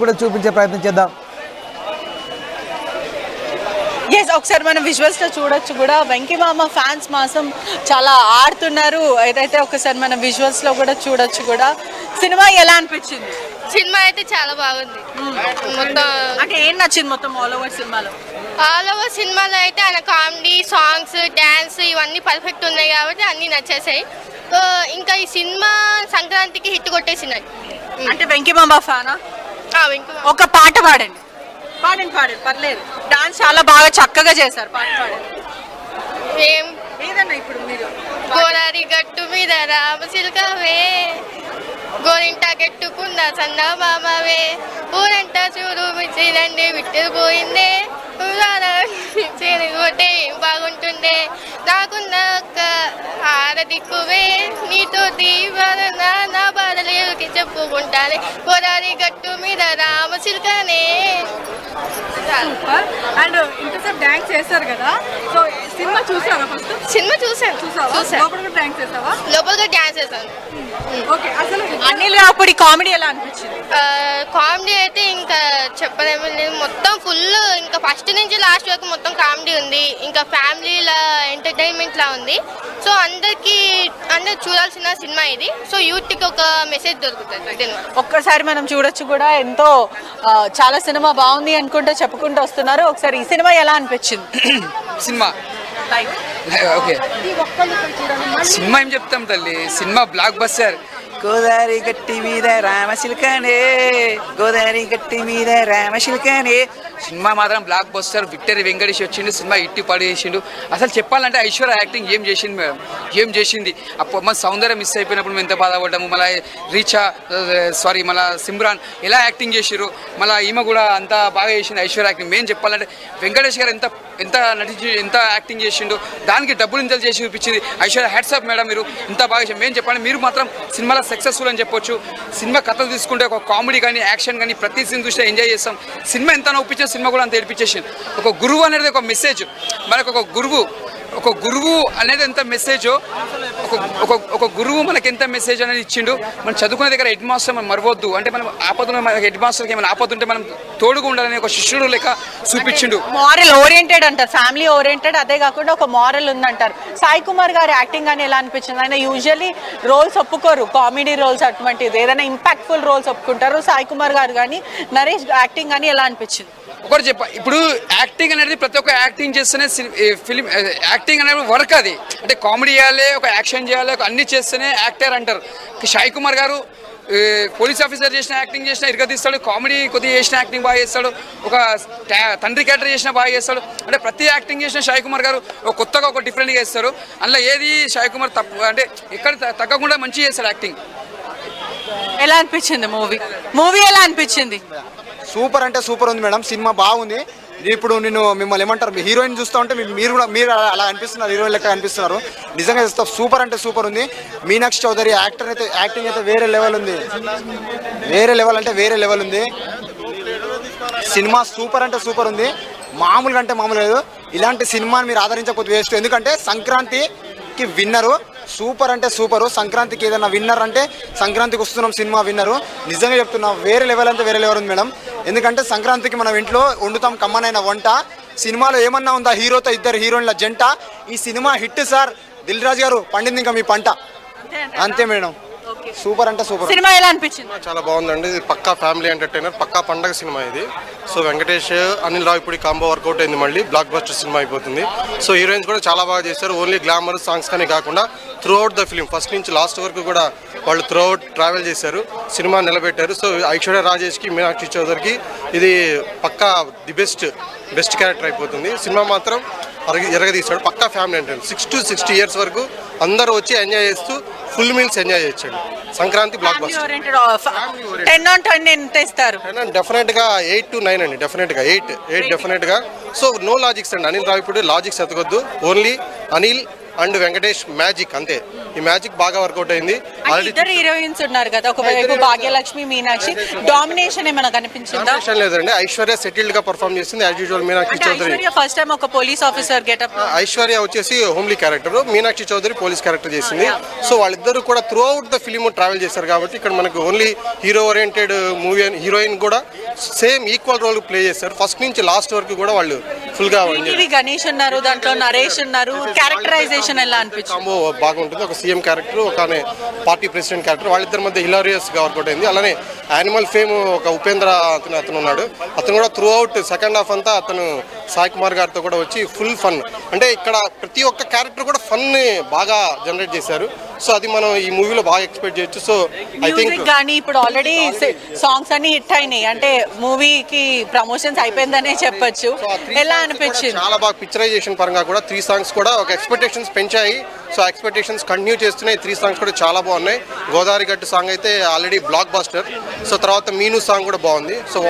కూడా చూపించే ప్రయత్నం చేద్దాం. ఒకసారి మనం విజువల్స్ లో చూడొచ్చు కూడా వెంకీమామ ఫ్యాన్స్ మాసం చాలా ఆడుతున్నారు. ఏదైతే ఒకసారి మనం విజువల్స్ లో కూడా చూడొచ్చు కూడా. సినిమా ఎలా అనిపించింది? సినిమా అయితే చాలా బాగుంది. మొత్తం అంటే ఏం నచ్చింది మొత్తం ఆల్ ఓవర్ సినిమాలో? ఆల్ ఓవర్ సినిమాలో అయితే ఆయన కామెడీ, సాంగ్స్, డ్యాన్స్ ఇవన్నీ పర్ఫెక్ట్ ఉన్నాయి కాబట్టి అన్నీ నచ్చేసాయి. ఇంకా ఈ సినిమా సంక్రాంతికి హిట్ కొట్టేసినాయి. అంటే వెంకీమామ ఫ్యానా? ఒక పాట పాడండి. పాడండి పర్లేదు. డాన్స్ చాలా బాగా చక్కగా చేశారు. పాట పాడండి. ఏం ఏదన్నా ఇప్పుడు మీరు గోదావరి గట్టు మీద రామచిలకవే, గోరింట గట్టుకున్న చందమామవే, ఊరంట చూడు మిచ్చిలండి విట్టుకుపోయిందే, కొట్టే బాగుంటుండే, నాకున్న ఒక్క ఆరదిక్కువే, నీతో నా బాధలకి చెప్పుకుంటానే, గోదావరి గట్టు మీద రామచిలకనే. అండ్ ఇంతసేపు డాన్స్ చేస్తారు కదా, సో సినిమా చూసారా? ఫస్ట్ సినిమా చూసాను. లోపల డాన్స్ చేశాను. అనిల్ రావుపూడి కామెడీ ఎలా అనిపించింది? కామెడీ అయితే ఇంకా చెప్పలేము లేదు. మొత్తం ఫుల్ ఇంకా ఫస్ట్ నుంచి లాస్ట్ వరకు మొత్తం కామెడీ ఉంది. ఇంకా ఫ్యామిలీ ఎంటర్టైన్మెంట్ లా ఉంది. సో అందరు చూడాల్సిన సినిమా ఇది. సో యూత్ కి ఒక మెసేజ్ దొరుకుతుంది. ఒక్కసారి మనం చూడొచ్చు కూడా. ఎంతో చాలా సినిమా బాగుంది అనుకుంటూ చెప్పుకుంటూ వస్తున్నారు. ఒకసారి ఈ సినిమా ఎలా అనిపించింది? సినిమా ఓకే, సినిమా ఏం చెప్తాం తల్లి, సినిమా బ్లాక్ బస్టర్. గోదావరి గట్టి మీద రామచిలకనే, గోదావరి గట్టి మీద రామచిలకనే. సినిమా మాత్రం బ్లాక్ బస్టర్. విక్టరీ వెంకటేష్ వచ్చిండు, సినిమా ఇట్టి పడేసిండు. అసలు చెప్పాలంటే ఐశ్వర్య యాక్టింగ్ ఏం చేసింది మేడం, ఏం చేసింది. అప్పుడు మన సౌందర్యం మిస్ అయిపోయినప్పుడు మేము ఎంత బాధపడ్డాము. మళ్ళీ మళ్ళీ సిమ్రాన్ ఎలా యాక్టింగ్ చేసిర్రు, మళ్ళీ ఈమె కూడా అంత బాగా చేసింది ఐశ్వర్య యాక్టింగ్. మేము చెప్పాలంటే వెంకటేష్ గారు ఎంత నటించి ఎంత యాక్టింగ్ చేసిండు, దానికి డబ్బులు ఇంత చేసి చూపించింది ఐశ్వర్య. హ్యాట్స్ ఆఫ్ మేడం, మీరు ఇంత బాగా చేసి. మేము చెప్పండి, మీరు మాత్రం సినిమాలో సక్సెస్ఫుల్ అని చెప్పొచ్చు. సినిమా కథలు తీసుకుంటే ఒక కామెడీ కానీ యాక్షన్ కానీ ప్రతి సీన్ చూస్తే ఎంజాయ్ చేస్తాం. సినిమా ఎంత నవ్వుపించిన సినిమా కూడా అంత ఏడిపించేసింది. ఒక గురువు అనేది ఒక మెసేజ్ మనకు. ఒక గురువు అనేది ఎంత మెసేజో, ఒక గురువు మనకి ఎంత మెసేజ్ అనేది ఇచ్చిండు. మనం చదువుకునే దగ్గర హెడ్ మాస్టర్ మనం మరవద్దు. అంటే మనం ఆపద, మన హెడ్ మాస్టర్కి ఏమైనా ఆపద ఉంటే మనం తోడుగా ఉండాలని ఒక శిష్యుడు లెక్క చూపించిండు. మారల్ ఓరియంటెడ్ అంటారు, ఫ్యామిలీ ఓరియంటెడ్. అదే కాకుండా ఒక మారల్ ఉందంటారు. సాయి కుమార్ గారి యాక్టింగ్ అని ఎలా అనిపించింది? ఆయన యూజువల్లీ రోల్స్ ఒప్పుకోరు, కామెడీ రోల్స్ అటువంటిది, ఏదైనా ఇంపాక్ట్ఫుల్ రోల్స్ ఒప్పుకుంటారు. సాయి కుమార్ గారు కానీ నరేష్ యాక్టింగ్ కానీ ఎలా అనిపించింది? ఒకటి ఇప్పుడు యాక్టింగ్ అనేది ప్రతి ఒక్క యాక్టింగ్ చేస్తేనే ఫిలిం యాక్టింగ్ అనేది వర్క్. అది అంటే కామెడీ చేయాలి, ఒక యాక్షన్ చేయాలి, ఒక అన్ని చేస్తేనే యాక్టర్ అంటారు. సాయి కుమార్ గారు పోలీస్ ఆఫీసర్ చేసిన యాక్టింగ్ చేసిన ఇరగదీస్తాడు, కామెడీ కొద్దిగా చేసిన యాక్టింగ్ బాగా చేస్తాడు, ఒక తండ్రి క్యారెక్టర్ చేసిన బాగా చేస్తాడు. అంటే ప్రతి యాక్టింగ్ చేసిన సాయి కుమార్ గారు ఒక కొత్తగా ఒక డిఫరెంట్గా చేస్తారు. అందులో ఏది సాయి కుమార్ తప్పు అంటే ఎక్కడ తగ్గకుండా మంచిగా చేస్తాడు యాక్టింగ్. ఎలా అనిపించింది మూవీ ఎలా అనిపించింది? సూపర్ అంటే సూపర్ ఉంది మేడం, సినిమా బాగుంది. ఇప్పుడు నేను మిమ్మల్ని ఏమంటారు, హీరోయిన్ చూస్తూ ఉంటే మీరు అలా అనిపిస్తున్నారు, హీరోయిన్ లెక్క అనిపిస్తున్నారు. నిజంగా సూపర్ అంటే సూపర్ ఉంది. మీనాక్షి చౌదరి యాక్టింగ్ అయితే వేరే లెవెల్ ఉంది. వేరే లెవెల్ ఉంది. సినిమా సూపర్ అంటే సూపర్ ఉంది. మామూలుగా అంటే మామూలు లేదు. ఇలాంటి సినిమాని మీరు ఆదరించకపోతే వేస్ట్. ఎందుకంటే సంక్రాంతికి విన్నరు సూపర్ అంటే సూపరు. సంక్రాంతికి ఏదైనా విన్నర్ అంటే సంక్రాంతికి వస్తున్నాం సినిమా విన్నరు. నిజంగా చెప్తున్నా, వేరే లెవెల్ అంటే వేరే లెవెల్ ఉంది మేడం. ఎందుకంటే సంక్రాంతికి మనం ఇంట్లో వండుతాం కమ్మనైన వంట. సినిమాలో ఏమన్నా ఉందా, హీరోతో ఇద్దరు హీరోయిన్ల జంట. ఈ cinema hit sir. Dil Raju గారు పండింది ఇంకా మీ పంట. అంతే మేడం, సూపర్ అంటే సూపర్. సినిమా ఎలా అనిపించింది? చాలా బాగుందండి. ఇది పక్కా ఫ్యామిలీ ఎంటర్టైనర్, పక్కా పండగ సినిమా ఇది. So Venkatesh, Anil Ravipudi combo work out అయింది, మళ్ళీ బ్లాక్ బస్టర్ సినిమా అయిపోతుంది. సో హీరోయిన్స్ కూడా చాలా బాగా చేశారు. ఓన్లీ గ్లామర్ సాంగ్స్ కానీ కాకుండా throughout the film first నుంచి లాస్ట్ వరకు కూడా వాళ్ళు త్రూ అవుట్ ట్రావెల్ చేశారు, సినిమా నిలబెట్టారు. సో ఐశ్వర్య రాజేష్కి, మీనాక్షి చౌదరికి ఇది పక్కా ది బెస్ట్ క్యారెక్టర్ అయిపోతుంది. సినిమా మాత్రం ఎరగదీశాడు. పక్కా ఫ్యామిలీ అంటే 6 to 60 years వరకు అందరూ వచ్చి ఎంజాయ్ చేస్తూ ఫుల్ మీల్స్ ఎంజాయ్ చేయొచ్చండి. Sankranti block buster. 10 on 10 ఎంత ఇస్తారు? డెఫినెట్గా 8 to 9 అండి. డెఫినెట్గా 8 డెఫినెట్గా. సో నో లాజిక్స్ అండి. అనిల్ రావిపూడి లాజిక్స్ ఎతకొద్దు. Only Anil and Venkatesh magic అంతే. ఈ మ్యాజిక్ బాగా వర్కౌట్ అయింది. అంటే ఇద్దరు హీరోయిన్స్ ఉన్నారు కదా, ఒకవైపు భాగ్యలక్ష్మి, మీనాక్షి, డామినేషన్ ఏమైనా కనిపించిందా? కాంపిటీషన్ లేదండి. ఐశ్వర్య సెటిల్డ్ గా పర్ఫామ్ చేసింది as usual. Meenakshi Chaudhary first time ఒక పోలీస్ ఆఫీసర్ గెటప్. ఐశ్వర్య వచ్చేసి homely character, Meenakshi Chaudhary police character చేసింది. సో వాళ్ళిద్దరు కూడా throughout the film travel చేశారు కాబట్టి ఇక్కడ మనకు only hero oriented movie, heroine కూడా సేమ్ ఈక్వల్ రోల్ ప్లే చేశారు. ఫస్ట్ నుంచి లాస్ట్ వరకు కూడా వాళ్ళు ఫుల్ గా గణేష్ ఉన్నారు, దాంట్లో నరేష్ ఉన్నారు. క్యారెక్టరైజేషన్ ఎలా అనిపించింది? కాంబో బాగుంటుంది. ఒక సీఎం క్యారెక్టర్, ఒక పార్టీ ప్రెసిడెంట్ క్యారెక్టర్, వాళ్ళిద్దరి మధ్య హిలారియస్ గా వర్కౌట్ అయింది. అలానే యానిమల్ ఫేమ్ ఒక ఉపేంద్ర అతను ఉన్నాడు. అతను కూడా త్రూ అవుట్ సెకండ్ హాఫ్ అంతా అతను సాయి కుమార్ గారితో కూడా వచ్చి ఫుల్ ఫన్. అంటే ఇక్కడ ప్రతి ఒక్క క్యారెక్టర్ కూడా ఫన్ ని బాగా జనరేట్ చేశారు. సో అది మనం ఈ మూవీలో బాగా ఎక్స్పెక్ట్ చేయొచ్చు. సో ఐ థింక్ కానీ ఇప్పుడు ఆల్రెడీ సాంగ్స్ అన్ని హిట్ అయినాయి, అంటే మూవీకి ప్రమోషన్స్ అయిపోయిందనే చెప్పొచ్చు. ఎలా అనిపించింది? చాలా బాగా పిక్చరైజేషన్ పరంగా కూడా 3 సాంగ్స్ కూడా ఒక ఎక్స్పెక్టేషన్స్ పెంచాయి. సో ఎక్స్పెక్టేషన్స్ కంటిన్యూ చేస్తున్నాయి. 3 సాంగ్స్ కూడా చాలా బాగున్నాయి. గోదావరి గట్టు సాంగ్ అయితే ఆల్రెడీ బ్లాక్ బస్టర్. సో తర్వాత మీను సాంగ్ కూడా బాగుంది. సో